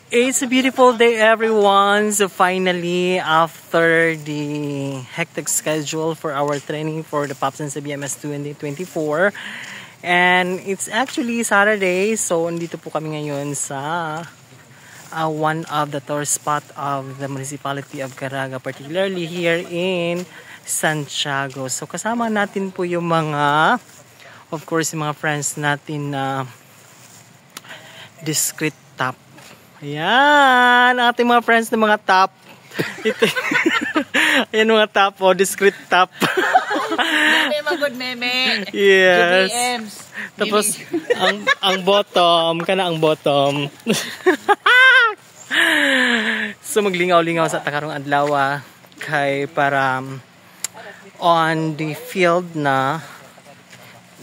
It's a beautiful day, everyone. So finally, after the hectic schedule for our training for the PAPS sa BMS 2024, and it's actually Saturday, so nandito po kami ngayon sa one of the tourist spot of the municipality of Caraga, particularly here in Santiago. So kasama natin po yung mga, of course, yung mga friends natin na discreet top. Ayan, ating mga friends na mga top. Ito. Ayan mga top, oh, discreet top. Meme, magod meme. Yes. GBMs. Tapos, ang bottom, kana ang bottom. So, maglingaw-lingaw sa takarong adlaw kay para on the field na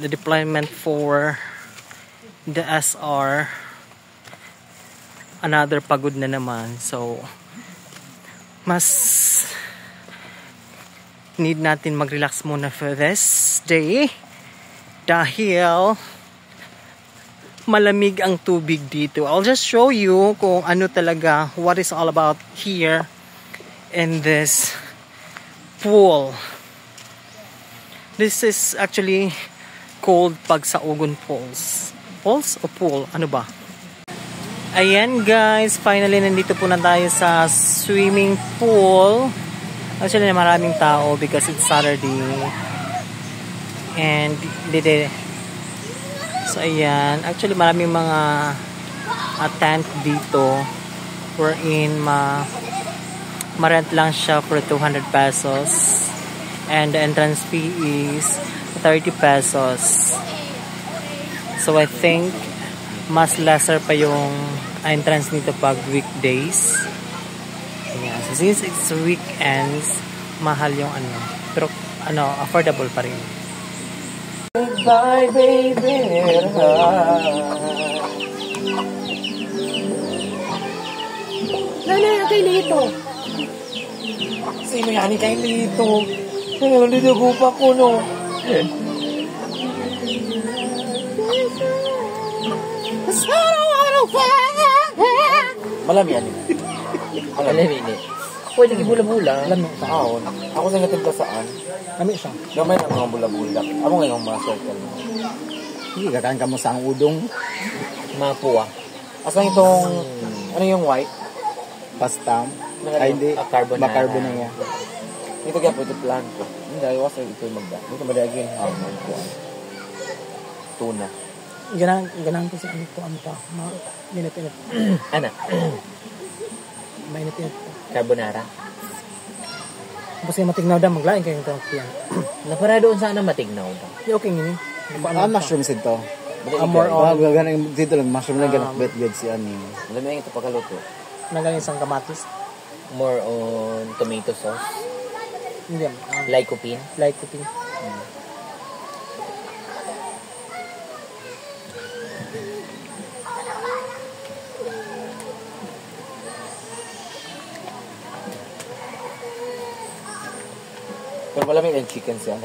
the deployment for the SR. Another pagod na naman. So, mas need natin mag-relax muna for this day dahil malamig ang tubig dito. I'll just show you kung ano talaga, what is all about here in this pool. This is actually called Pagsaugon Falls. Falls o pool? Ano ba? Ayan guys, finally nandito po na tayo sa swimming pool. Actually maraming tao because it's Saturday. And so ayan, actually maraming mga tent dito wherein ma-rent lang siya for 200 pesos. And the entrance fee is 30 pesos. So I think mas lesser pa yung entrance nito pag weekdays. Yeah, so since it's weekends, mahal yung ano. Pero affordable pa rin. Goodbye, baby. Nanay, kay Lito. Sino yan kay Lito? Nalidugo pa ko, no? Malami yan. Malami ini. Pwede ibula-bula. Malami sa kaon. Ako sa natin saan? Kami siya. Gamay ng mga bula-bula. Amo ngayong mga circle. Hindi, kakain ka mo sa ang udong. Mga puwa. Asan itong, ano yung white? Pasta. Ay, hindi. Makarbon na yan. Dito kaya po ito plan ko. Hindi, ayaw sa ito yung magda. Dito madagin hamon ko. Tuna. Ganahan ko sa ano po, Mainit-init. Ano? Mainit-init. Carbonara. Tapos yung matignaw daw, maglaing kayo ito. Napara doon sana matignaw daw. Okay yun. Mushrooms ito. More on. Dito lang, mushroom lang ganap bet-bet si Ani. Alam mo yung ito pagkaluto. Nagaling isang kamatis. More on tomato sauce. Hindi. Lycopene. Pero malamig ang chicken siya.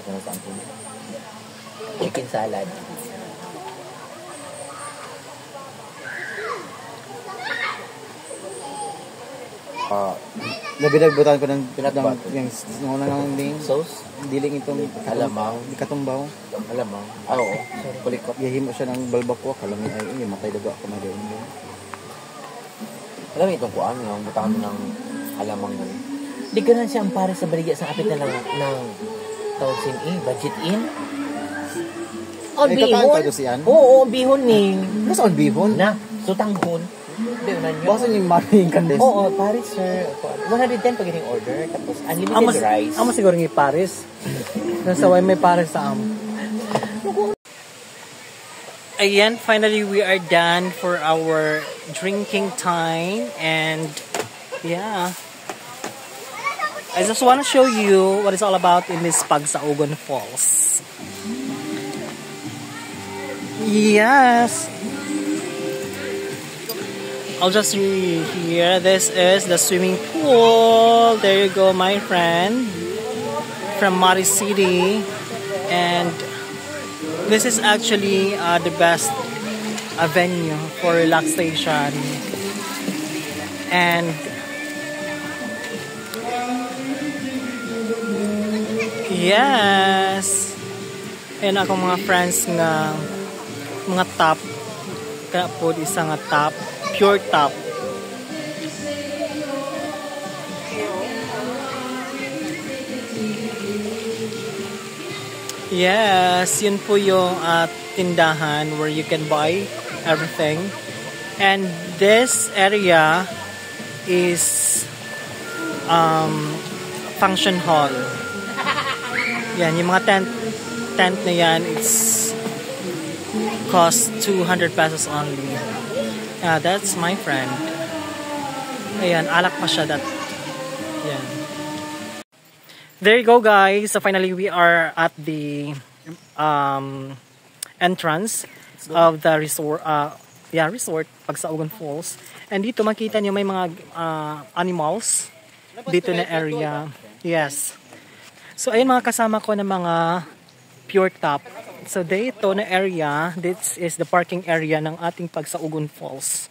Chicken salad. Nabidagbutan ko ng yung ding Sauce? diling itong Alamang. Katumbaw. Alamang. Oo. Kulikot. Yahimo siya ng balbakwa. Kalami ay matay daga ako na doon. Alam mo itong kuan yung butang ng alamang nun. Di ganun siya ang pare sa baligya sa apit na lang ng tawsin budget in. On bihon. Oo, bihon ning. Mas on bihon? Na, sutanghon. Basta yung maring kandes. Oo, Paris sir. 110 pag ining order. Tapos unlimited rice. Amo siguro ng Paris. Nasa way may Paris sa am. Ayan, finally we are done for our drinking time. And yeah, I just want to show you what it's all about in this Pagsaugon Falls. Yes. I'll just read here. This is the swimming pool. There you go, my friend. From Mari City. And this is actually the best venue for relaxation. And yes, and akong mga friends nga mga top kaya po isa nga top, pure top. Yes, yun po yung tindahan where you can buy everything. And this area is function hall. Yan, yung mga tent na yan, it's cost 200 pesos only. That's my friend. Ayan, alak pa siya. Yan. There you go, guys. So finally, we are at the entrance of the resort. Resort Pagsaugan Falls. And dito makita niyo may mga animals dito na area. Yes. So ayun mga kasama ko na mga pure top. So dito na area, this is the parking area ng ating Pagsaugan Falls.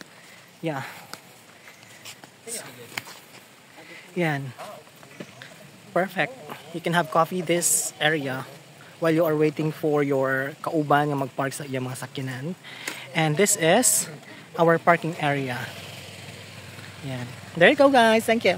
Yeah. Yan. Perfect. You can have coffee this area while you are waiting for your kauban nga magpark sa iyang mga sakyanan. And this is our parking area. Yan. There you go, guys. Thank you.